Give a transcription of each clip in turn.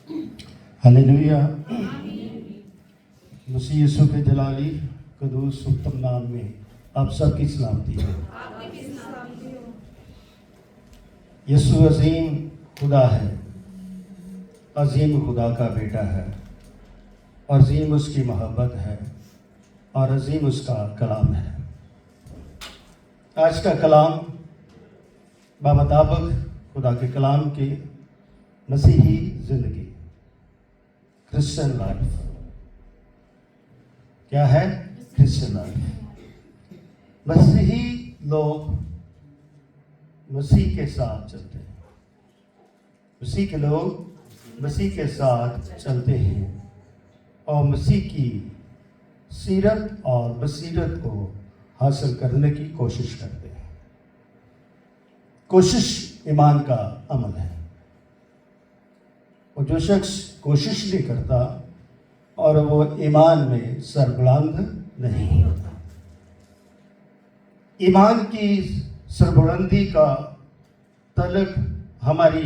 Hallelujah. मसीह यीशु के जलाली कदूस उत्तम नाम में आप सबकी सलामती है। यीशु अजीम खुदा है, अजीम खुदा का बेटा है, अजीम उसकी मोहब्बत है और अजीम उसका कलाम है। आज का कलाम बामुताबिक खुदा के कलाम की मसीही जिंदगी, क्रिश्चियन लाइफ क्या है? Christian life. मसीही लोग मसीह के साथ चलते हैं, मसीह के लोग मसीह के साथ चलते हैं और मसीह की सीरत और बसीरत को हासिल करने की कोशिश करते हैं। कोशिश ईमान का अमल है और जो शख्स कोशिश नहीं करता और वो ईमान में सरबुलंद नहीं होता। ईमान की सरबुलंदी का तल्लुक हमारी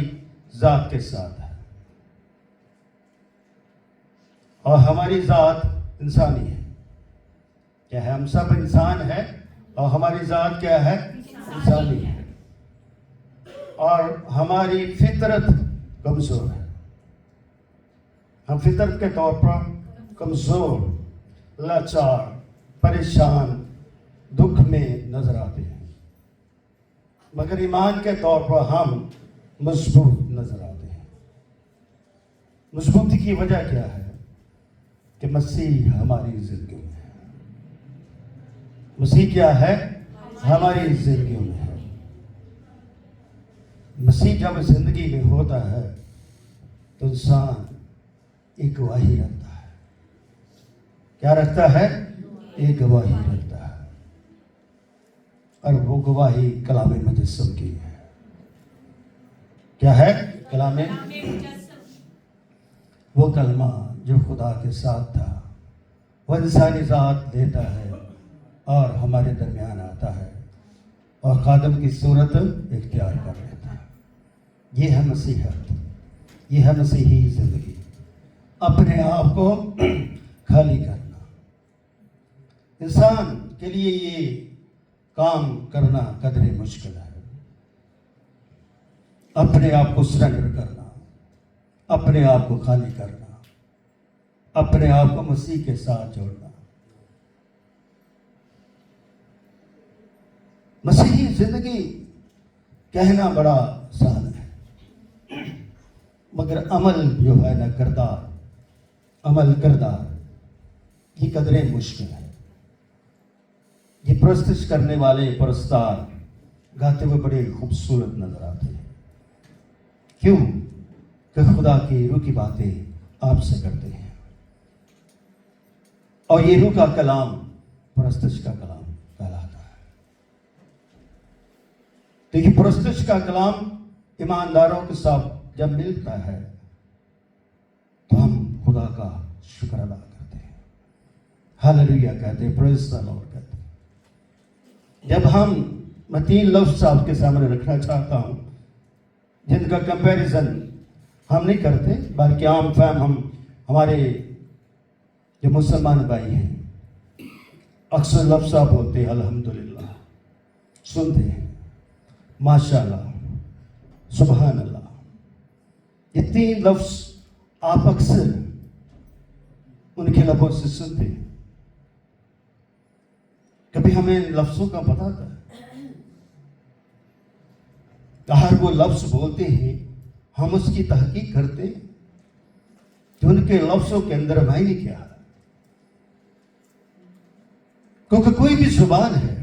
ज़ात के साथ है और हमारी ज़ात इंसानी है। क्या है? हम सब इंसान हैं और हमारी ज़ात क्या है? इंसानी है और हमारी फितरत कमज़ोर है। हम फितरत के तौर पर कमज़ोर, लाचार, परेशान, दुख में नजर आते हैं, मगर ईमान के तौर पर हम मजबूत नजर आते हैं। मजबूती की वजह क्या है? कि मसीह हमारी जिंदगी में है। मसीह क्या है? हमारी जिंदगी में है। मसीह जब जिंदगी में होता है तो इंसान एक गवाही रखता है। क्या रखता है? एक गवाही रखता है और वो गवाही कलामे मुजस्सम की है। क्या है? कलामे, वो कलमा जो खुदा के साथ था, वह इंसानी ज़ात लेता है और हमारे दरमियान आता है और खादम की सूरत इख्तियार कर लेता है। ये है मसीहत, ये है मसीही ज़िंदगी। अपने आप को खाली करना। इंसान के लिए ये काम करना कदरे मुश्किल है। अपने आप को सरेंडर करना, अपने आप को खाली करना, अपने आप को मसीह के साथ जोड़ना। मसीही जिंदगी कहना बड़ा आसान है, मगर अमल जो है ना, किरदार, अमल किरदार, ये कदरे मुश्किल है। ये प्रस्तुत करने वाले पुरस्कार गाते हुए बड़े खूबसूरत नजर आते हैं। क्यों? कि खुदा की रूह की बातें आपसे करते हैं और ये रूह का कलाम प्रस्तुत का कलाम कहलाता है। तो ये प्रस्तुत का कलाम ईमानदारों के साथ जब मिलता है तो हम खुदा का शुक्र अदा करते हैं, हालेलुया कहते हैं, प्रेज़ द लॉर्ड कहते हैं। जब मैं 3 लफ्ज़ आपके सामने रखना चाहता हूं जिनका कंपैरिजन हम नहीं करते, बल्कि आम फहम हम हमारे जो मुसलमान भाई हैं अक्सर लफ्ज़ आप बोलते हैं अल्हम्दुलिल्लाह, सुनते हैं माशाअल्लाह, सुभान अल्लाह। ये 3 लफ्ज़ आप अक्सर उनके लबों से सुनते हैं। कभी हमें इन लफ्ज़ों का पता था? हर वो लफ्ज़ बोलते हैं, हम उसकी तहकीक करते हैं कि उनके लफ्ज़ों के अंदर मायने क्या है। क्योंकि कोई भी जुबान है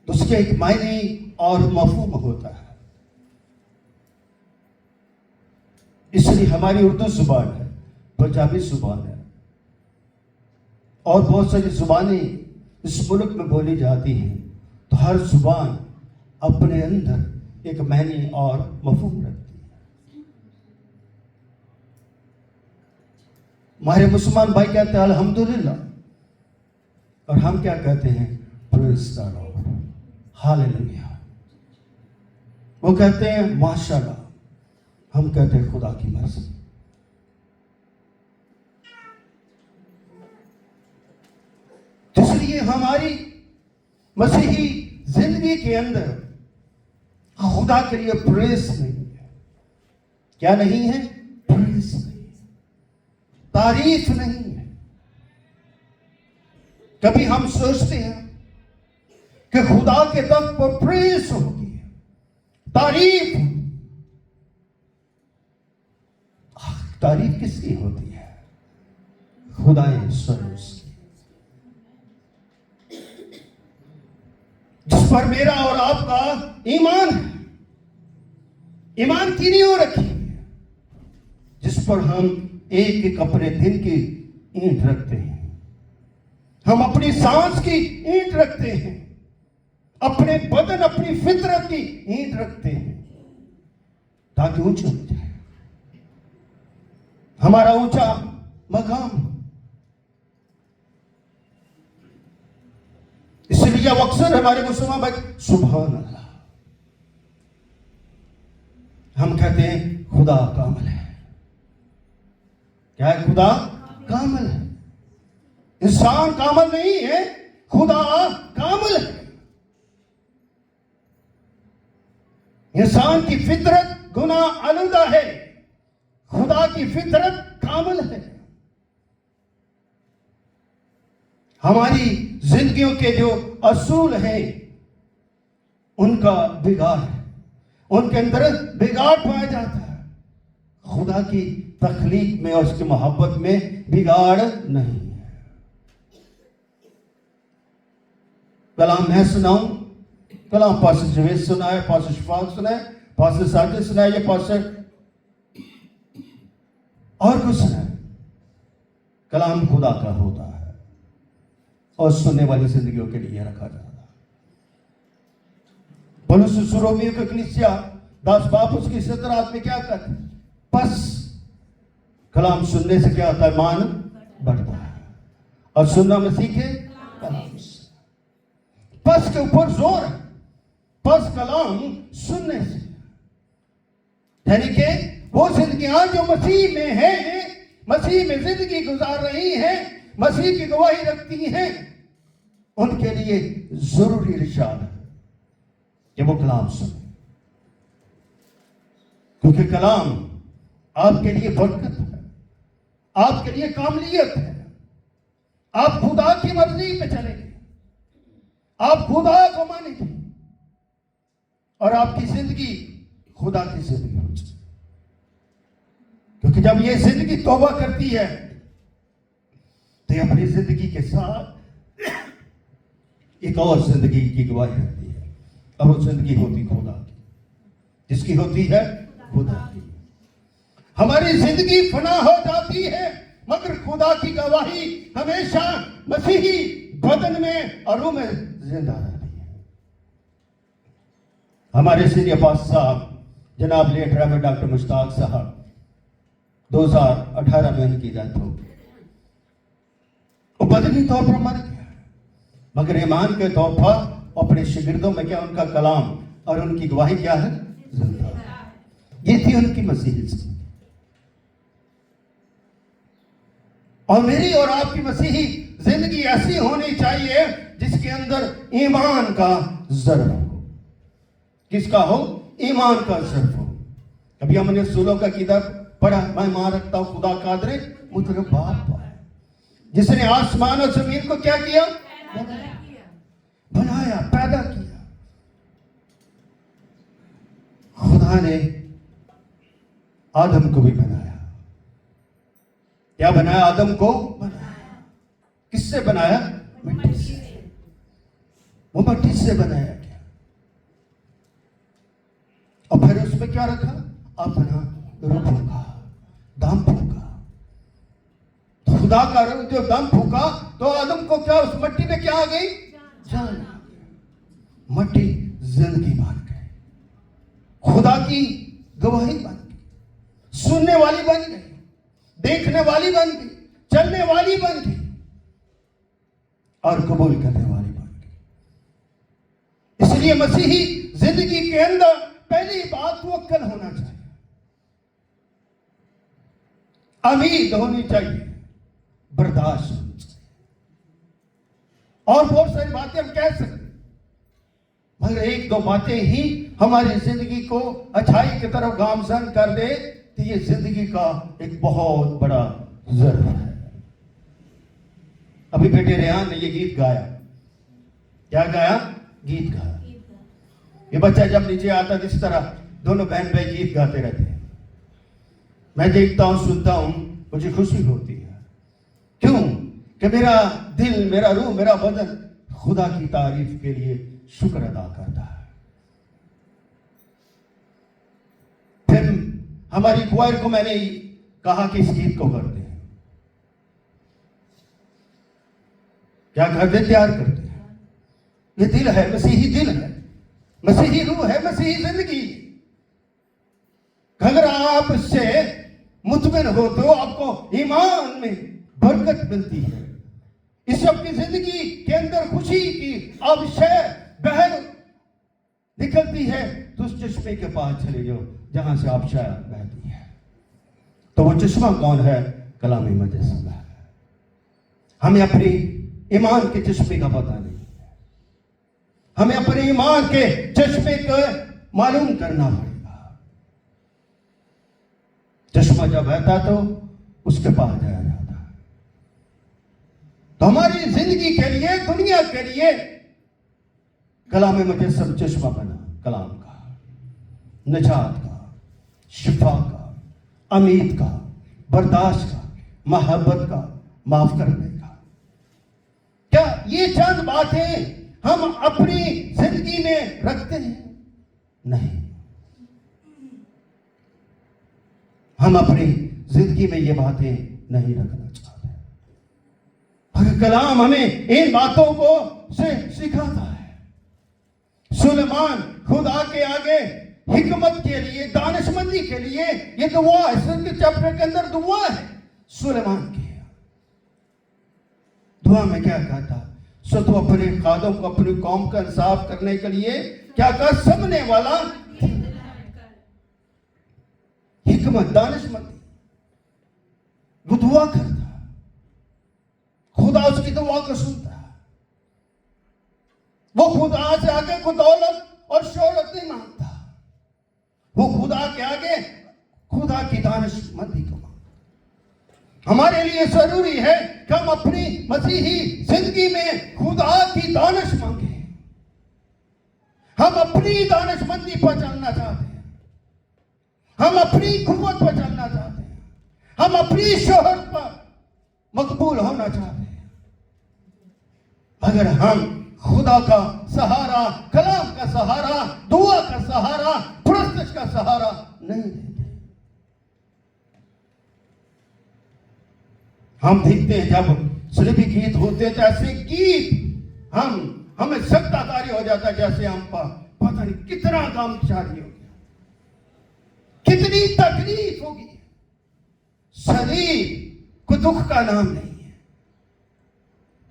तो उसके एक मायने और मफहूम होता है। इसलिए हमारी उर्दू जुबान है, पंजाबी जुबान है और बहुत सारी जुबानें इस मुल्क में बोली जाती हैं। तो हर जुबान अपने अंदर एक मायने और मफहूम रखती है। हमारे मुसलमान भाई कहते हैं अल्हम्दुलिल्लाह और हम क्या कहते हैं? Praise the Lord, hallelujah. वो कहते हैं माशाअल्लाह, हम कहते हैं खुदा की मर्ज़ी। हमारी मसीही जिंदगी के अंदर खुदा के लिए प्रेस नहीं है। क्या नहीं है? प्रेस नहीं, तारीफ नहीं है। कभी हम सोचते हैं कि खुदा के तख्त पर प्रेस होगी, तारीफ। तारीफ किसकी होती है? खुदाए स्वरूप की, जिस पर मेरा और आपका ईमान है। ईमान की ओर रखी है, जिस पर हम एक एक अपने दिन की ईंट रखते हैं। हम अपनी सांस की ईंट रखते हैं, अपने बदन, अपनी फितरत की ईंट रखते हैं, ताकि ऊंचा हो जाए हमारा ऊंचा मकाम। इसलिए अब अक्सर हमारे मुसलमान भाई सुभान अल्लाह, हम कहते हैं खुदा कामिल है। क्या है? खुदा कामिल है। इंसान कामिल नहीं है, खुदा कामिल है। इंसान की फितरत गुनाह आलूदा है, खुदा की फितरत कामिल है। हमारी जिंदगियों के जो असूल हैं उनका बिगाड़ है, उनके अंदर बिगाड़ पाया जाता है। खुदा की तख्लीक में और उसकी मोहब्बत में बिगाड़ नहीं है। कलाम मैं सुनाऊं, कलाम पास्टर जवेद सुनाए, पास्टर शफाक सुनाए, पास्टर साजिद सुनाए, ये पास्टर और कुछ सुनाए। कलाम खुदा का होता है और सुनने वाली जिंदगियों के लिए रखा जाता है। पौलुस रोमियो की कलीसिया 10 बाप उसकी 17 में क्या कहते हैं? बस कलाम सुनने से क्या होता है? मान बढ़ता है, और सुनना में सीखे कलाम से। बस के ऊपर जोर है, बस कलाम सुनने से, यानी कि वो जिंदगियां जो मसीह में है, मसीह में जिंदगी गुजार रही हैं, मसीह की गवाही रखती हैं, उनके लिए जरूरी इरशाद है कि वो कलाम सुने, क्योंकि कलाम आपके लिए बरकत है, आपके लिए कामलियत है। आप खुदा की मर्जी पे चलेंगे, आप खुदा को मानेंगे, और आपकी जिंदगी खुदा की जिंदगी हो जाए। क्योंकि जब ये जिंदगी तौबा करती है तो ये अपनी जिंदगी के साथ एक और जिंदगी की गवाही करती है, और वो जिंदगी होती खुदा की, जिसकी होती है खुदा की। हमारी जिंदगी फना हो जाती है, मगर खुदा की गवाही हमेशा मसीही बदन में और रूह में जिंदा रहती है। हमारे सीनियर पास्टर साहब जनाब लेट रेवरेंड डॉक्टर मुश्ताक साहब 2018 में उनकी डेथ हो गई। वो बदनी तौर पर मर गया, मगर ईमान के तौर पर अपने शिगिर्दों में क्या उनका कलाम और उनकी गवाही क्या है? जिंदा। ये थी उनकी मसीही जिंदगी। और मेरी और आपकी मसीही जिंदगी ऐसी होनी चाहिए जिसके अंदर ईमान का ज़र्फ हो। किसका हो? ईमान का ज़र्फ हो। कभी हमने सूलों का किताब पढ़ा, मैं मान रखता हूं खुदा कादरे मुतलब बाप है, जिसने आसमान और जमीन को क्या किया? बनाया, पैदा किया। खुदा ने आदम को भी बनाया। क्या बनाया? आदम को बनाया। किससे बनाया? मिट्टी से। वो मिट्टी से बनाया गया, और फिर उसमें क्या रखा? अपना रूह फूका, दम फूका। तो खुदा का जो दम फूका तो आदम को क्या, उस मिट्टी में क्या आ गई? जान आ गई। मिट्टी जिंदगी बन गई, खुदा की गवाही बन गई, सुनने वाली बन गई, देखने वाली बन गई, चलने वाली बन गई, और कबूल करने वाली बन गई। इसलिए मसीही जिंदगी के अंदर पहली बात तवक्कुल होना चाहिए, उम्मीद होनी चाहिए, बर्दाश्त होनी चाहिए, और बहुत सारी बातें हम कह सकते, मगर एक दो बातें ही हमारी जिंदगी को अच्छाई की तरफ गामजन कर दे, तो ये जिंदगी का एक बहुत बड़ा जर्फ है। अभी बेटे रेहान ने ये गीत गाया, क्या गाया? गीत गाया। ये बच्चा जब नीचे आता है, इस तरह दोनों बहन भाई गीत गाते रहते हैं। मैं देखता हूं, सुनता हूं, मुझे खुशी होती है। क्यों? कि मेरा दिल, मेरा रूह, मेरा बदन खुदा की तारीफ के लिए शुक्र अदा करता है। फिर हमारी क्वायर को मैंने कहा कि इस गीत को करते हैं। क्या करते? तैयार करते हैं। ये दिल है, मसीही दिल है, मसीही रूह है, मसीही जिंदगी। अगर आप इससे मुतमिन हो तो आपको ईमान में बरकत मिलती है। इस सबकी जिंदगी के अंदर खुशी की अवशय बहर निकलती है, तो उस चश्मे के पास चले जाओ जहां से अवशय बहती है। तो वो चश्मा कौन है? कलाम मुजस्सम है। हमें अपनी ईमान के चश्मे का पता नहीं है, हमें अपने ईमान के चश्मे को मालूम करना पड़ेगा। चश्मा जब बहता तो उसके पास जाया जाता है। तो हमारी जिंदगी के लिए, दुनिया के लिए कलाम मुजस्सम चश्मा बना, कलाम का, नजात का, शिफा का, उम्मीद का, बर्दाश्त का, मोहब्बत का, माफ करने का। क्या ये चंद बातें हम अपनी जिंदगी में रखते हैं? नहीं, हम अपनी जिंदगी में ये बातें नहीं रखना चाहते। और कलाम हमें इन बातों को से सिखाता है। सुलेमान खुदा के आगे हिकमत के लिए, दानिशमंदी के लिए, ये दुआ है, चैप्टर के अंदर दुआ है सुलेमान की। दुआ में क्या कहता? सो तो अपने खादों को, अपनी कौम का इंसाफ करने के लिए क्या कहा? समझने वाला, हिकमत, दानिशमंदी। वो दुआ करता, खुदा उसकी दुआ को सुनता है। वो खुदा से आगे कोई दौलत और शोहरत नहीं मांगता, वो खुदा के आगे खुदा की दानिशमंदी को मांगता। हमारे लिए जरूरी है कि हम अपनी मसीही जिंदगी में खुदा की दानिश मांगे। हम अपनी दानिशमंदी पर चलना चाहते हैं, हम अपनी कुव्वत पर चलना चाहते हैं, हम अपनी शोहरत पर मकबूल होना चाहते हैं। अगर हम खुदा का सहारा, कलाम का सहारा, दुआ का सहारा, परस्तश का सहारा नहीं लेते, हम देखते हैं जब सलीबी गीत होते हैं, ऐसे गीत हमें सत्ताकारी हो जाता है, जैसे हम पता नहीं कितना काम जारी हो गया, कितनी तकलीफ होगी। सलीब को दुख का नाम नहीं है,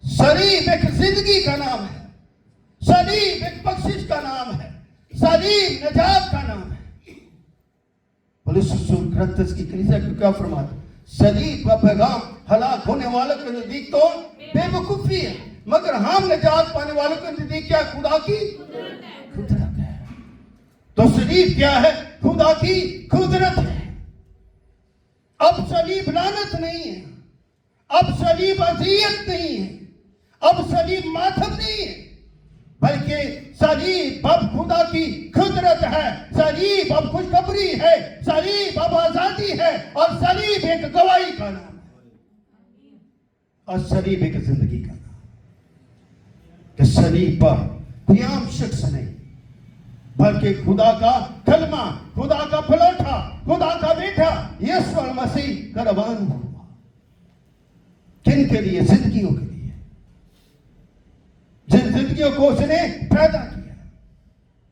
सलीब एक जिंदगी का नाम है, सलीब एक बख्शिश का नाम है, सलीब नजात का नाम है। पुलिस ग्रंथस की कलीसिया को क्या फरमाता? सलीब का पैगाम हलाक होने वालों के नजदीक तो बेवकूफी है, मगर हम नजात पाने वालों के नजदीक क्या? खुदा की कुदरत है। तो सलीब क्या है? खुदा की कुदरत है। अब सलीब लानत नहीं है, अब सलीब अजियत नहीं है, अब सलीब मातम नहीं है, बल्कि सलीब अब खुदा की कुदरत है, सलीब अब खुशखबरी है, सलीब अब आजादी है, और सलीब एक गवाही का नाम है, और सलीब एक जिंदगी का नाम है। कि सलीब पर कोई आम शख्स नहीं, बल्कि खुदा का कलमा, खुदा का पलौठा, खुदा का बेटा यीशु मसीह कुर्बान हुआ। किन के लिए? जिंदगियों के लिए, जिन जिंदगियों को उसने पैदा किया,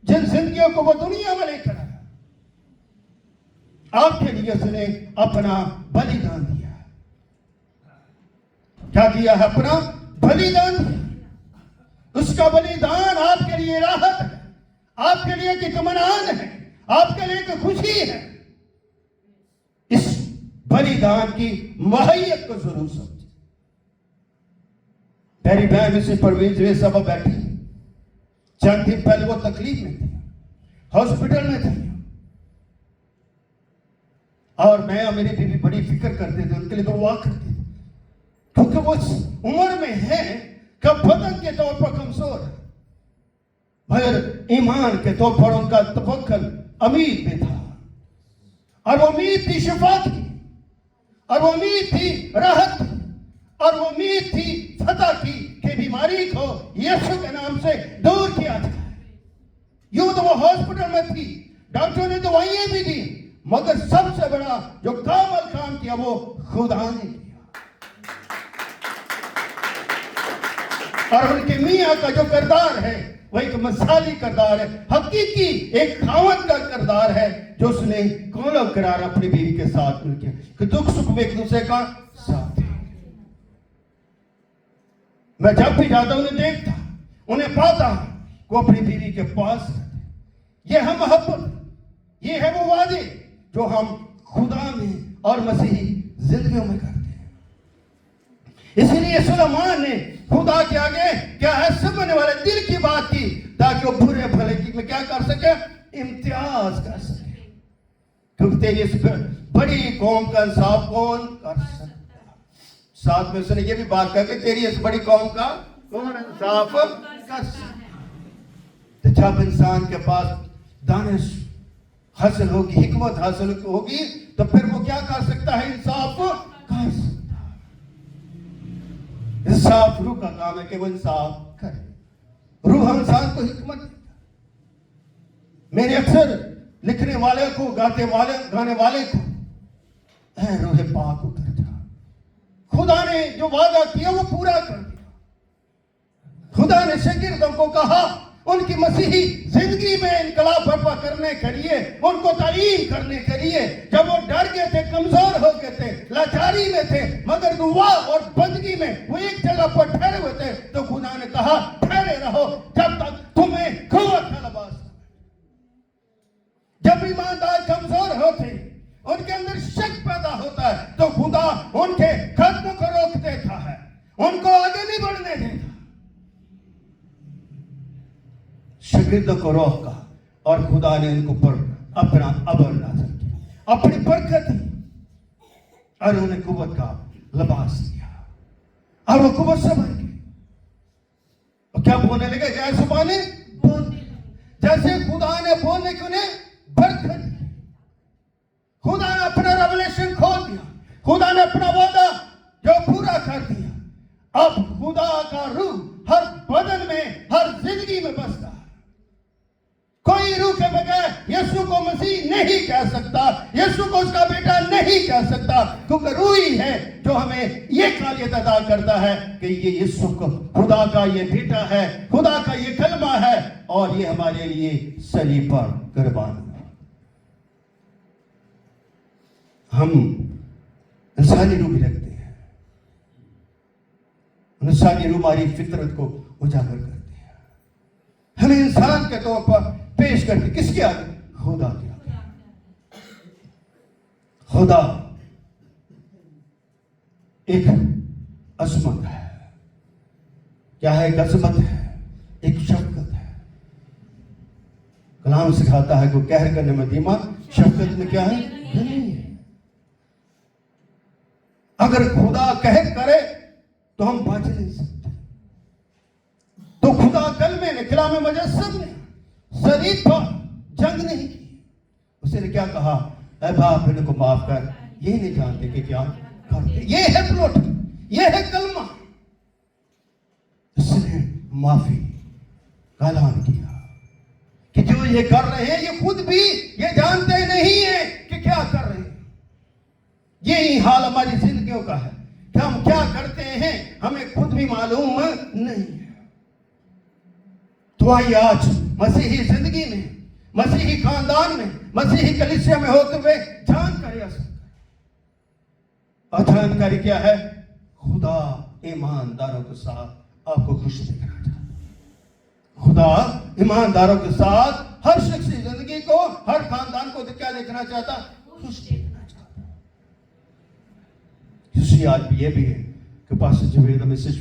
जिन जिंदगियों को वो दुनिया में लेकर आया, आपके लिए उसने अपना बलिदान दिया। क्या दिया है? अपना बलिदान दिया। उसका बलिदान आपके लिए राहत है, आपके लिए एक इत्मीनान है, आपके लिए एक खुशी है। इस बलिदान की माहियत को जरूर समझे। तेरी बहन मिसेस परवीन वे सब बैठी, चंद दिन पहले वो तकलीफ में थी, हॉस्पिटल में थी, और मैं और मेरी बीवी बड़ी फिक्र करते थे, उनके लिए दुआ करते थे, क्योंकि वो उम्र में है कि बदन के तौर पर कमजोर है, मगर ईमान के तौर पर उनका तवक्कुल उम्मीद में था, और वो उम्मीद थी शिफा की, और वो उम्मीद थी राहत की, और वो उम्मीद थी फतह की कि बीमारी को यीशु के नाम से दूर किया जाए। यूं तो वो हॉस्पिटल में थी, डॉक्टरों ने दवाइयां भी दी, मगर सबसे बड़ा जो काम किया वो खुदा ने किया। और उनके मियां का जो किरदार है वो एक मिसाली किरदार है, हकीकी एक खावत का किरदार है, जो उसने कौलो करार अपनी बीवी के साथ मिलकर कि दुख सुख में एक दूसरे का साथ है। मैं जब भी जाता उन्हें देखता, उन्हें पाता, वो अपनी बीवी के पास रहते। ये है मोहब्बत, ये है वो वादे जो हम खुदा में और मसीही जिंदगियों में करते हैं। इसीलिए सुलेमान ने खुदा के आगे क्या है समझने वाले दिल की बात की, ताकि वो बुरे भले की में क्या कर सके, इम्तियाज कर सके। क्योंकि तेरी इस बड़ी कौम का इंसाफ कौन कर सकता? साथ में उसने ये भी बात कहा कि तेरी इस बड़ी कौम का कौन इंसाफ कर सकता? तो जब इंसान के पास दानिश हासिल होगी, हिकमत हासिल होगी, तो फिर वो क्या कर सकता है, इंसाफ कर सकता है। इंसाफ रूह का काम है कि वो इंसाफ करे। रूह इंसान को हिकमत देता। मेरे अक्सर लिखने वाले को, गाने वाले को, ऐ रूह पाक उतर जा। खुदा ने जो वादा किया वो पूरा कर दिया। खुदा ने शागिर्दों को कहा, उनकी मसीही जिंदगी में इनकलाब बर्पा करने के लिए, उनको तालीम करने के लिए, जब वो डर गए थे, कमजोर हो गए थे, लाचारी में थे, मगर दुआ और बंदगी में वो एक जगह पर ठहरे हुए थे, तो खुदा ने कहा ठहरे रहो जब तक तुम्हें कुव्वत का लिबास। जब ईमानदार कमजोर होते, उनके अंदर शक पैदा होता है, तो खुदा उनके कदमों को रोक देता है, उनको आगे नहीं बढ़ने देता। शागिर्दों को रोका और खुदा ने उनको पर अपना अबर नाज़िल किया, अपनी बरकत दी, और उन्हें कुव्वत का लिबास दिया, और वो कुव्वत से भर गए। और क्या बोलने लगे? जैसे जुबानें बोलने, जैसे खुदा ने बोलने की उन्हें बरकत दी। खुदा ने अपना रेवलेशन खोल दिया, खुदा ने अपना वादा जो पूरा कर दिया। अब खुदा का रूह हर बदन में, हर जिंदगी में बसता है। कोई रूह के बगैर यीशु को मसीह नहीं कह सकता, यीशु को उसका बेटा नहीं कह सकता, क्योंकि रूह ही है जो हमें ये काबिलियत अदा करता है कि ये यीशु को खुदा का ये बेटा है, खुदा का ये कलमा है, और ये हमारे लिए सलीब पर कुर्बान हुआ। हम इंसानी रूह भी रखते हैं, इंसानी रूह हमारी फितरत को उजागर करते हैं, हमें इंसान के तौर पर पेश करते। किसके आगे? खुदा के आगे। खुदा एक अजमत है। क्या है? एक अजमत है, एक शफकत है। कलाम सिखाता है कि कहर करने में धीमा, शफकत में क्या है? धनी है। अगर खुदा कहर करे तो हम बच नहीं सकते। तो खुदा कलमे ने, कलाम मुजस्सम ने सलीब पर जंग नहीं की। उसने क्या कहा? ऐ बाप इनको माफ कर, ये नहीं जानते कि क्या करते। ये है प्लॉट, ये है कलमा। उसने माफी का ऐलान किया कि जो ये कर रहे हैं, ये खुद भी ये जानते नहीं है कि क्या कर रहे हैं। यही हाल हमारी जिंदगियों का है कि हम क्या करते हैं हमें खुद भी मालूम नहीं है। तो आइए आज मसीही जिंदगी में, मसीही खानदान में, मसीही कलीसिया में होते हुए जानकारी हासिल करें। और जानकारी क्या है? खुदा ईमानदारों के साथ आपको खुश देखना चाहता है। खुदा ईमानदारों के साथ हर शख्सी जिंदगी को, हर खानदान को क्या देखना चाहता? खुश देखना चाहता है। इसी आज भी ये भी है कि पास्टर जवेद मिसेस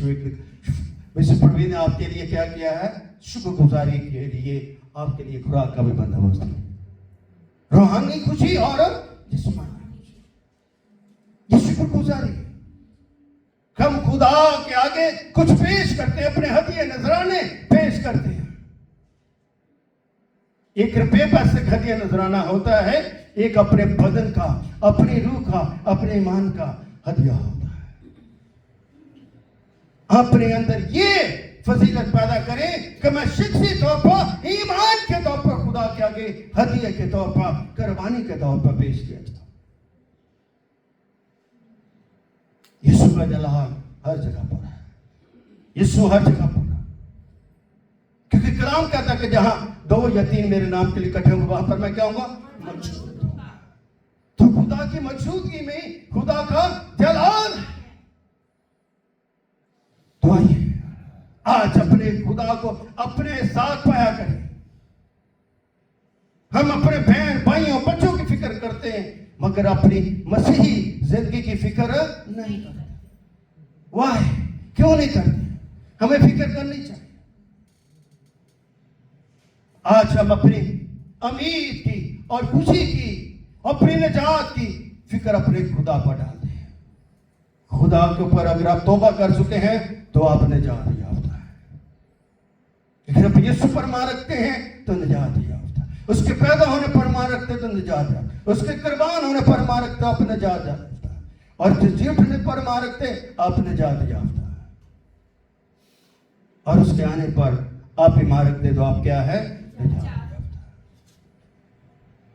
विश्व प्रवीण ने आपके लिए क्या किया है? शुक्रगुजारी के लिए आपके लिए खुराक का भी बंदोबस्त है, रूहानी खुशी और जिस्मानी खुशी, ये शुक्रगुजारी है। हम खुदा के आगे कुछ पेश करते हैं, अपने हदिये नजराने पेश करते हैं। एक रुपये पैसे का हदिया नजराना होता है, एक अपने बदन का, अपनी रूह का, अपने ईमान का हदिया होता है। अपने अंदर ये फजीलत पैदा करें कि मैं शख्सी तौर पर, ईमान के तौर पर खुदा के आगे हदिया के तौर पर, कुर्बानी के तौर पर पेश किया जाता। यीशु का जलाल हर जगह पर है, यीशु हर जगह पर है, क्योंकि कलाम कहता है कि जहां 2 या 3 मेरे नाम के लिए इकट्ठे होंगे वहां पर मैं क्या होऊंगा? मौजूद होऊंगा। तो खुदा की मौजूदगी में खुदा का जलाल है। तो आइए आज अपने खुदा को अपने साथ पाया करें। हम अपने बहन भाइयों बच्चों की फिक्र करते हैं, मगर अपनी मसीही जिंदगी की फिक्र नहीं करते। वाह, क्यों नहीं करते? हमें फिक्र करनी चाहिए। आज हम अपनी उम्मीद की और खुशी की, अपनी निजात की फिक्र अपने खुदा पर डालते हैं। खुदा के ऊपर अगर आप तौबा कर चुके हैं तो आप निजात याफ्ता है। लेकिन आप यीशु पर मान रखते हैं तो निजात याफ्ता, उसके पैदा होने पर मान रखते तो निजात याफ्ता, उसके कुर्बान होने पर मान रखते आप निजात याफ्ता, और जीतने पर मान रखते आप निजात याफ्ता, और उसके आने पर आप ही मान रखते तो आप क्या है? निजात याफ्ता।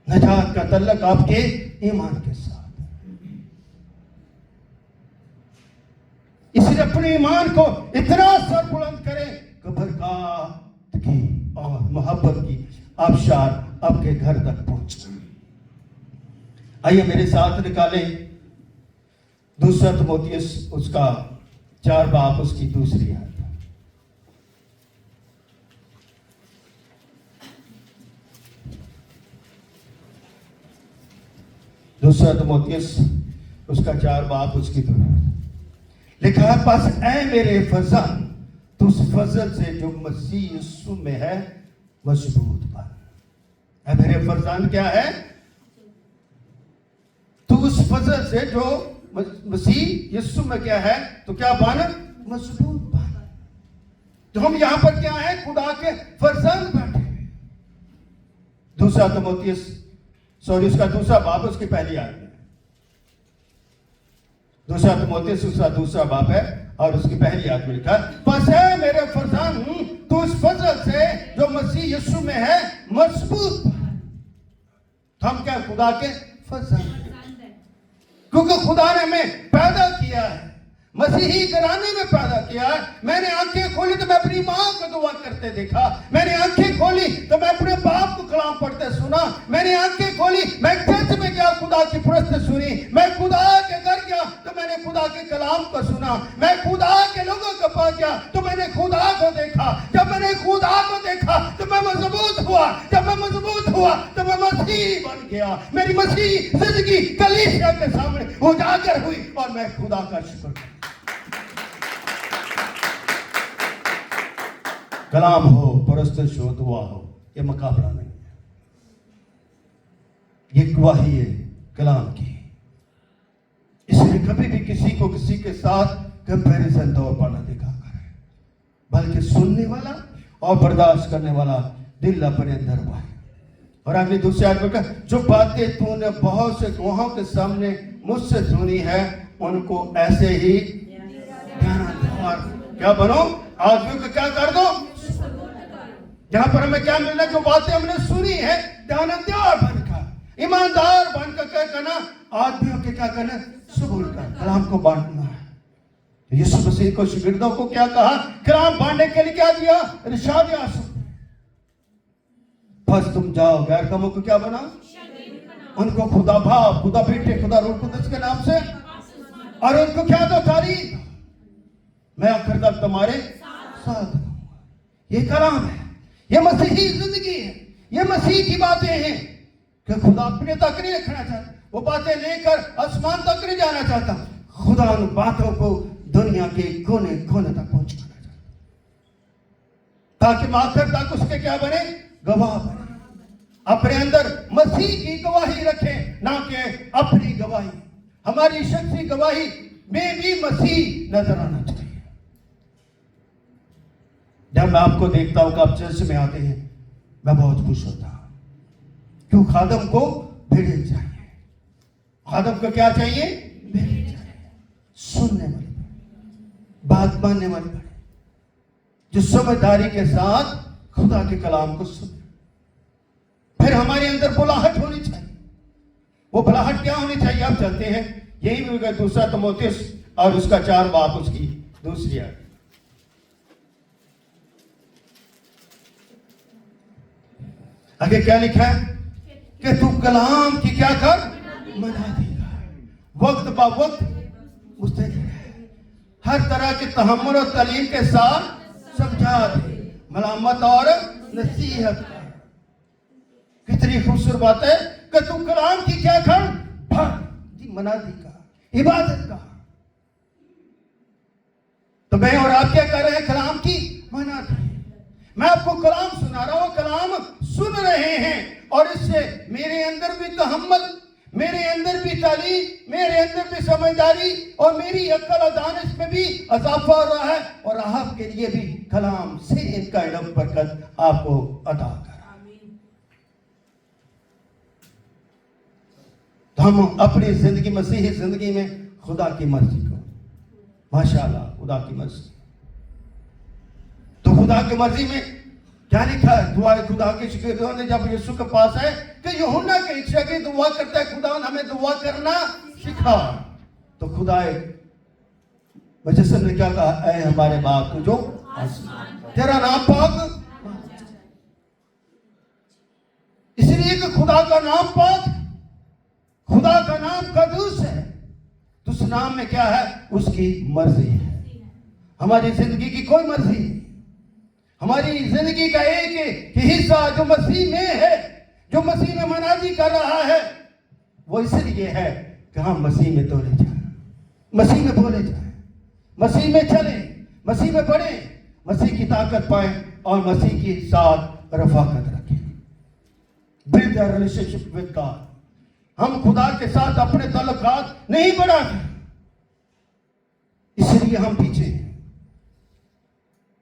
निजात का तल्लक आपके ईमान के साथ। इसलिए अपने ईमान को इतना सर बुलंद करें कि बरकत की और मोहब्बत की आबशार आपके घर तक पहुंचे। आइए मेरे साथ निकालें 2 तीमुथियुस उसका 4 बाब उसकी दूसरी आयत। 2 तीमुथियुस उसका 4 बाब उसकी लिखा है, बस ऐ मेरे फजल तो उस फजल से जो मसीह यीशु में है मजबूत बन। ऐ मेरे फजल क्या है? तो उस फजल से जो मसीह यीशु में क्या है तो क्या बन? मजबूत बन। तो हम यहां पर क्या है? खुदा के फजल बैठे। 2 तीमुथियुस उसका 2 बाब उसकी पहली आयत है। 2 तीमुथियुस उसका 2 बाब है और उसकी पहली आयत में लिखा है, बस है मेरे फरजान तो उस फजल से जो मसीह यीशु में है मजबूत। तो हम क्या? खुदा के फजल, क्योंकि खुदा ने हमें पैदा किया है, मसीही घराने में पैदा किया है। मैंने आंखें खोली तो मैं अपनी माँ को दुआ करते देखा, मैंने आंखें खोली तो मैं अपने बाप को कलाम पढ़ते सुना, मैंने आंखें खोली मैं चर्च में गया खुदा की प्रस्त सुनी, मैं खुदा के घर गया तो मैंने खुदा के कलाम को सुना, मैं खुदा के लोगों के पास गया तो मैंने खुदा को देखा। जब मैंने खुदा को देखा तो मैं मजबूत हुआ, जब मैं मजबूत हुआ तो मैं मसीह बन गया। मेरी मसीह जिंदगी कलीसिया के सामने उजागर हुई और मैं खुदा का शुक्र। कलाम हो, परस्तश हो, दुआ हो, ये मुकाबला नहीं है, ये गवाही है कलाम की। इसलिए कभी भी किसी को किसी के साथ कंपैरिजन तौर पर न देखा करें, बल्कि सुनने वाला और बर्दाश्त करने वाला दिल अपने अंदर पाए। और अगली दूसरी आयत में कहा, जो बातें तूने बहुत से गवाहों के सामने मुझसे सुनी है उनको ऐसे ही क्या बनो, आदमियों को क्या कर दो। जहां पर हमें क्या मिलना? जो बातें हमने सुनी है ध्यानदार बनकर, ईमानदार बनकर क्या करना? आदमियों के क्या करना? सबूत कर, कलाम को बांटना है। तो यीशु मसीह को शागिर्दों को क्या कहा? कलाम बांटने के लिए क्या दिया? इरशाद दिया, बस तुम जाओ गैर कौमों को क्या बना? उनको खुदा बाप, खुदा बेटे, खुदा रूह कुदस के नाम से, और उनको क्या दो? तारीफ, मैं आखिर तक तुम्हारे साथ रहूंगा। ये कलाम है, ये मसीही जिंदगी है, ये मसीह की बातें हैं कि खुदा अपने तक नहीं रखना चाहता, वो बातें लेकर आसमान तक नहीं जाना चाहता। खुदा उन बातों को दुनिया के कोने कोने तक पहुंचाना चाहता। ताकि आखिर तक उसके क्या बने, गवाह बने। अपने अंदर मसीह की गवाही रखें, ना कि अपनी गवाही। हमारी शख्सी गवाही में भी मसीह नजर आना चाहिए। जब मैं आपको देखता हूं कि आप चर्च में आते हैं, मैं बहुत खुश होता हूं, क्यों? खादम को भेड़ें चाहिए। खादम को क्या चाहिए? भेड़ें चाहिए। सुनने वाले, बात मानने वाले, जो समझदारी के साथ खुदा के कलाम को सुने। फिर हमारे अंदर बुलाहट होनी चाहिए। वो बुलाहट क्या होनी चाहिए? आप जानते हैं, यही भी होगा 2 तीमुथियुस और उसका 4 बाब उसकी दूसरी आयत। आगे क्या लिखा है कि तू कलाम की क्या कर, मना देगा, वक्त बा वक्त मुस्तैद है, हर तरह के तहम्मुल और तालीम के साथ समझा दे, मलामत और नसीहत। कितनी खूबसूरत बात है कि तू कलाम की क्या कर, मनादी का, इबादत का। तो मैं और आप क्या कर रहे हैं? कलाम की मनादी। मैं आपको कलाम सुना रहा हूं, कलाम सुन रहे हैं, और इससे मेरे अंदर भी तहम्मुल, मेरे अंदर भी तालीम, मेरे अंदर भी समझदारी और मेरी अक्ल और दानिश में भी इजाफा हो रहा है, और आपके लिए भी कलाम से इनका इल्म बरकत आपको अता कर। तो हम अपनी जिंदगी, मसीही जिंदगी में खुदा की मर्जी को, माशाअल्लाह, खुदा की मर्जी। तो खुदा की मर्जी में क्या लिखा है? दुआ खुदा के शागिर्दों ने जब यीशु के पास है कि यूहन्ना के इच्छा की दुआ करता है, खुदा हमें दुआ करना सिखा। तो खुदा मुजस्सिम ने क्या कहा? ऐ हमारे बाप जो आसमान, तेरा नाम पाक। इसलिए कि खुदा का नाम पाक, खुदा का नाम कदूस है। तो उस नाम में क्या है? उसकी मर्जी है। हमारी जिंदगी की कोई मर्जी नहीं। हमारी जिंदगी का एक हिस्सा जो मसीह में है, जो मसीह में मनादी कर रहा है, वो इसलिए है कि हम मसीह में तोले जाए, मसीह में बोले जाए, मसीह में चले, मसीह में बढ़े, मसीह की ताकत पाए और मसीह के साथ रफाकत रखें। Build a relationship with God. हम खुदा के साथ अपने ताल्लुकात नहीं बढ़ाते, इसलिए हम पीछे हैं।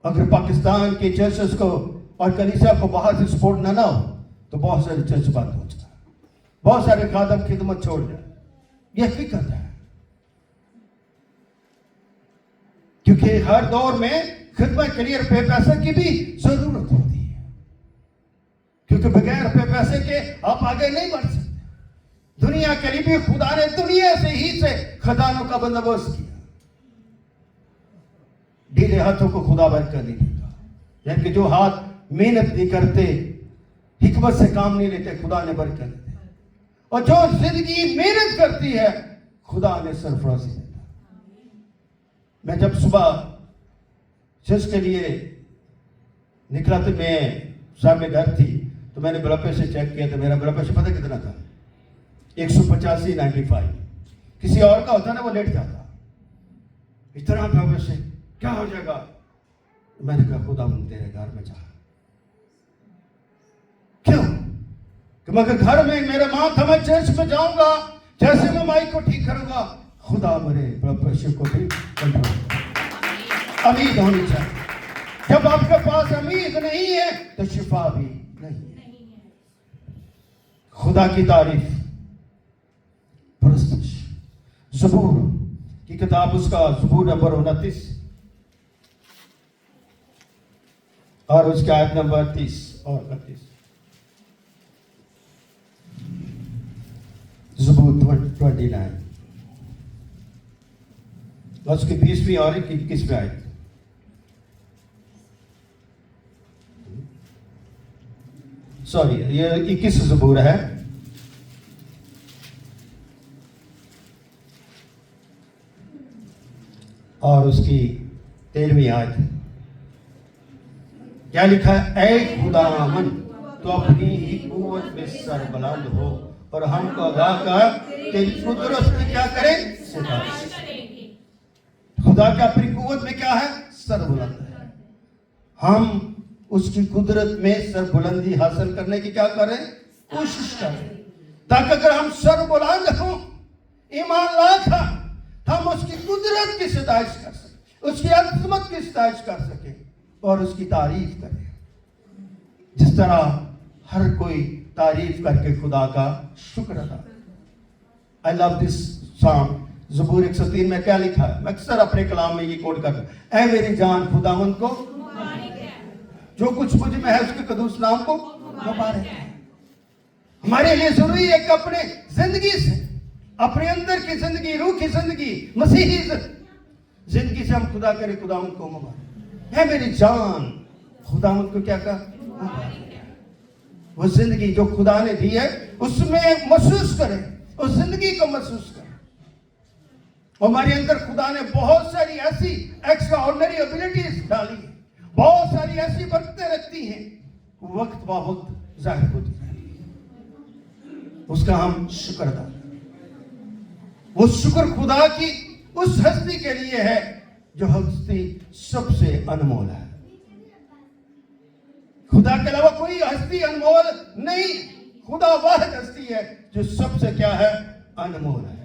अगर पाकिस्तान के चर्चेस को और कलीसिया को बाहर से सपोर्ट ना हो तो बहुत सारे चर्च बंद हो जाए, बहुत सारे खादम खिदमत छोड़ जाए। यह हकीकत है, क्योंकि हर दौर में खिदमत के लिए रुपये पैसे की भी जरूरत होती है, क्योंकि बगैर रुपये पैसे के आप आगे नहीं बढ़ सकते। दुनिया के लिए भी खुदा ने दुनिया से ही से खजानों का बंदोबस्त किया। ढीले हाथों को खुदा बरकत नहीं देता, यानी कि जो हाथ मेहनत नहीं करते, हिकमत से काम नहीं लेते, खुदा ने बरकत देते। और जो जिंदगी मेहनत करती है, खुदा ने सरफराजी देता। मैं जब सुबह चर्च के लिए निकला तो मैं सामने घर थी, तो मैंने ब्लड प्रेशर चेक किया, तो मेरा ब्लड प्रेशर पता कितना था? 185/95। किसी और का होता ना, वो लेट जाता। इतना ब्लड प्रेशर क्या हो जाएगा? मैंने कहा खुदा तेरे घर में जा। क्यों? कि मगर घर में मेरे मां था, मैं चर्च में जाऊंगा, जैसे मैं माइक को ठीक करूंगा, खुदा मेरे ब्लड प्रेशर को भी कंट्रोल। उम्मीद होनी चाहिए। जब आपके पास उम्मीद नहीं है तो शिफा भी नहीं है। खुदा की तारीफ। ज़बूर की किताब, उसका ज़बूर नंबर 29 और उसके आयत नंबर 30 और 31। ज़बूर 29 और उसकी 20वीं और 21वीं आयत। सॉरी, ये 21 ज़बूर है। और उसकी 13वीं आयत। क्या लिखा है? ऐ खुदावन, तो अपनी ही कुव्वत में सरबलंद हो और हमको आगाह कर तेरी कुदरत से क्या करें? सिफारिश। खुदा का अपनी कुव्वत में क्या है? सरबलंद है। हम उसकी कुदरत में सरबुलंदी हासिल करने की क्या करें, कोशिश करें, ताकि अगर हम सरबुलंद हों, ईमान लाख हम उसकी कुदरत की सताइश कर सकें, उसकी अजमत की सताइश कर सकें और उसकी तारीफ करें, जिस तरह हर कोई तारीफ करके खुदा का शुक्र अदा। I love this song. ज़बूर 103 में क्या लिखा है, मैं अक्सर अपने कलाम में ये कोट करता हूं, ऐ मेरी जान खुदावंद को जो कुछ मुझ में है उसके कदूस नाम को मुबारक है। हमारे लिए जरूरी है कि अपने जिंदगी से, अपने अंदर की जिंदगी, रूह की जिंदगी, मसीही जिंदगी से हम खुदा करें खुदावंद को मुबारक है। मेरी जान खुदावंद को क्या कहा, वो जिंदगी जो खुदा ने दी है उसमें महसूस करें, उस जिंदगी को महसूस करें। हमारे अंदर खुदा ने बहुत सारी ऐसी एक्स्ट्रा ऑर्डिनरी एबिलिटीज डाली है, बहुत सारी ऐसी बरकतें रखती हैं, वक्त ब वक्त जाहिर होती है, उसका हम शुक्र अदा करें। वो शुक्र खुदा की उस हस्ती के लिए है जो हस्ती सबसे अनमोल है। खुदा के अलावा कोई हस्ती अनमोल नहीं, खुदा वह हस्ती है जो सबसे क्या है, अनमोल है।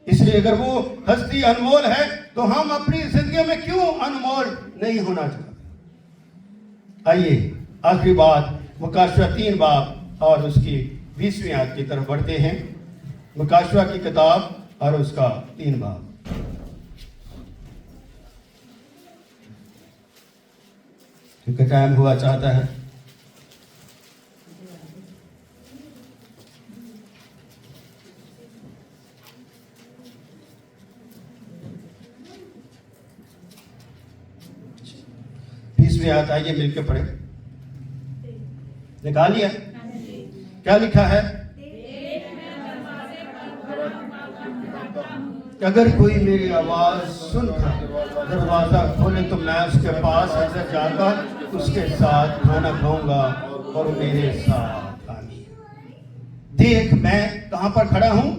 इसलिए अगर वो हस्ती अनमोल है तो हम अपनी जिंदगी में क्यों अनमोल नहीं होना चाहते। आइए आखिरी बात मुकाशवा 3 बाब और उसकी 20वीं आयत की तरफ बढ़ते हैं। मुकाशवा की किताब और उसका 3 बाब। क्योंकि टाइम हुआ चाहता है। आयत आइए मिलकर पढ़े। निकाल लिया, क्या लिखा है, अगर कोई मेरी आवाज सुनकर दरवाजा खोले तो मैं उसके पास अंदर जाकर उसके साथ खाना खाऊंगा और मेरे साथ खानी। देख मैं कहां पर खड़ा हूं,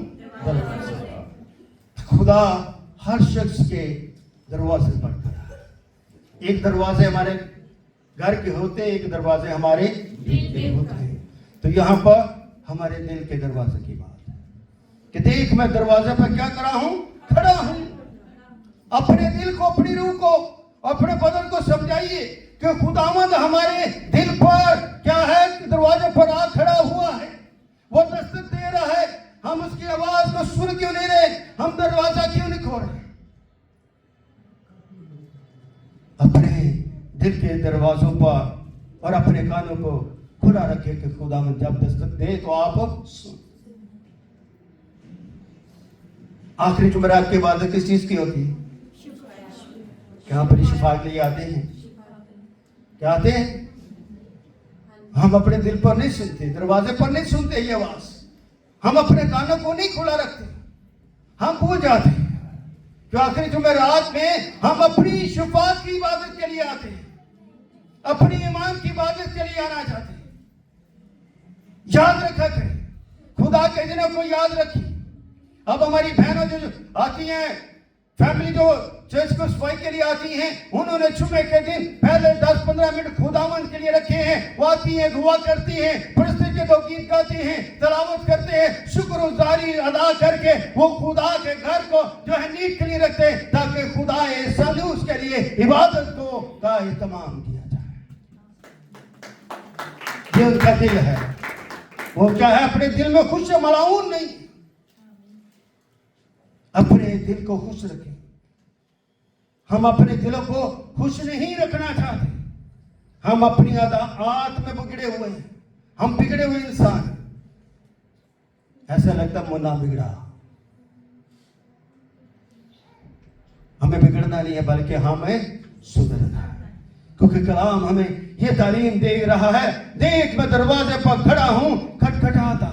दरवाजे पर। खुदा हर शख्स के दरवाजे पर खड़ा है। एक दरवाजे हमारे घर के होते, एक दरवाजे हमारे दिल के होते हैं। तो यहाँ पर हमारे दिल के दरवाजे की बात है कि देख मैं दरवाजे पर क्या करा हूं, खड़ा हूं। अपने दिल को, अपनी रूह को, अपने बदन को समझाइए कि खुदावंद हमारे दिल पर क्या है, दरवाजे पर आ खड़ा हुआ है, वो दस्तक दे रहा है। हम उसकी आवाज को सुन क्यों नहीं रहे, हम दरवाजा क्यों नहीं खोल रहे। अपने दिल के दरवाजों पर और अपने कानों को खुला रखे कि खुदावंद जब दस्तक दे तो आप सुन। आखिरी जुमेरात के बाद किस चीज की होती है, क्या अपनी शिफा के लिए आते हैं, क्या आते हैं। हम अपने दिल पर नहीं सुनते, दरवाजे पर नहीं सुनते ये आवाज, हम अपने कानों को नहीं खुला रखते, हम भूल जाते हैं कि आखिरी जुमेरात में हम अपनी शिफा की इबादत के लिए आते हैं, अपनी ईमान की इबादत के लिए आना चाहते हैं। याद रखा करें, खुदा के दिनों को याद रखिए। अब हमारी बहनों जो आती हैं, फैमिली जो चर्च को सफाई के लिए आती हैं, उन्होंने जुमे के दिन पहले 10-15 मिनट खुदावंद के लिए रखे हैं। वो आती हैं, दुआ करती हैं, परस्ती के 2 गीत गाती हैं, तलावत करते हैं, शुक्रगुजारी अदा करके वो खुदा के घर को जो है नीट के लिए रखते हैं, ताकि खुदा सालूस के लिए इबादत को का इत्माम किया जाए। ये उनका दिल है। वो क्या है, अपने दिल में खुश मलाऊन नहीं, अपने दिल को खुश रखें। हम अपने दिलों को खुश नहीं रखना चाहते, हम अपनी आदत में बिगड़े हुए हैं, हम बिगड़े हुए इंसान। ऐसा लगता मुन्ना बिगड़ा, हमें बिगड़ना नहीं है बल्कि हमें सुधरना है, क्योंकि कलाम हमें यह तालीम दे रहा है। देख मैं दरवाजे पर खड़ा हूं, खटखटाता।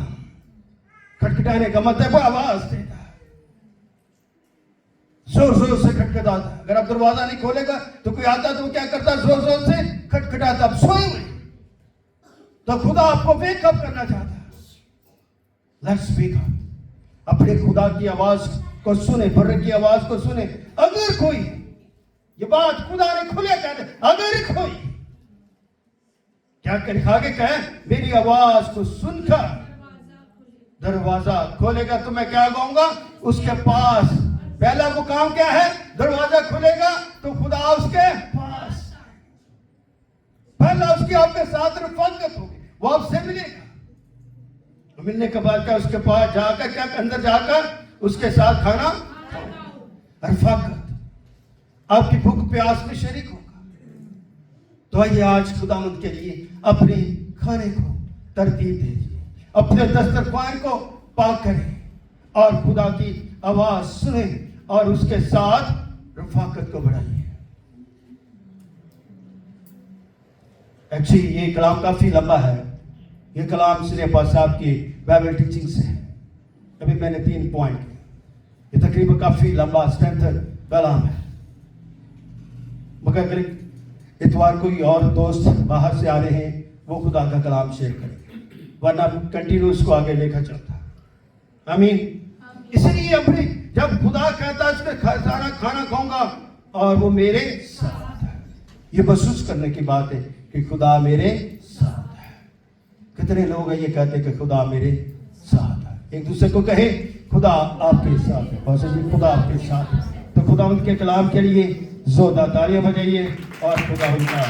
खटखटाने का मतलब आवाज देता, जोर जोर से खटखटाता। अगर आप दरवाजा नहीं खोलेगा तो कोई आता तो क्या करता, जोर जोर से खटखटाता। आप सोए हुए तो खुदा आपको वेकअप करना चाहता है। लेट्स वेक अप, अपने खुदा की आवाज को सुने, बर्र की आवाज को सुने। अगर कोई, ये बात खुदा ने खुले कह दे, अगर कोई क्या कर आगे कहे, मेरी आवाज को सुनकर दरवाजा खोलेगा तो मैं क्या गाऊंगा उसके पास। पहला वो काम क्या है, दरवाजा खुलेगा तो खुदा उसके पास। पहला उसकी आपके साथ रफाकत होगी, वो आपसे मिलेगा। तो मिलने के बाद क्या, उसके पास जाकर क्या, अंदर जाकर उसके साथ खाना, रफाकत, आपकी भूख प्यास में शरीक होगा। तो आइए आज खुदावंद के लिए अपने खाने को तरतीब दीजिए, अपने दस्तरखान को पाक करें और खुदा की आवाज सुने और उसके साथ रफाकत को बढ़ाइए। एक्चुअली ये कलाम काफी लंबा है, ये कलाम सिरे पास साहब की बाइबल टीचिंग से अभी मैंने 3 पॉइंट, ये तकरीबन काफी लंबा स्ट्रेंथ कलाम है। मगर अगर इतवार कोई और दोस्त बाहर से आ रहे हैं वो खुदा का कलाम शेयर करेंगे, वरना कंटिन्यू उसको आगे लेकर चलता है। आमीन। इसलिए अपने जब खुदा कहता है उसमें सारा खाना खाऊंगा और वो मेरे साथ है, ये महसूस करने की बात है कि खुदा मेरे साथ है। कितने लोग हैं ये कहते कि खुदा मेरे साथ है, एक दूसरे को कहे खुदा आपके साथ है, बस जी खुदा आपके साथ है। तो खुदा उनके कलाम के लिए जोरदार तालियां बजाइए और खुदा उनका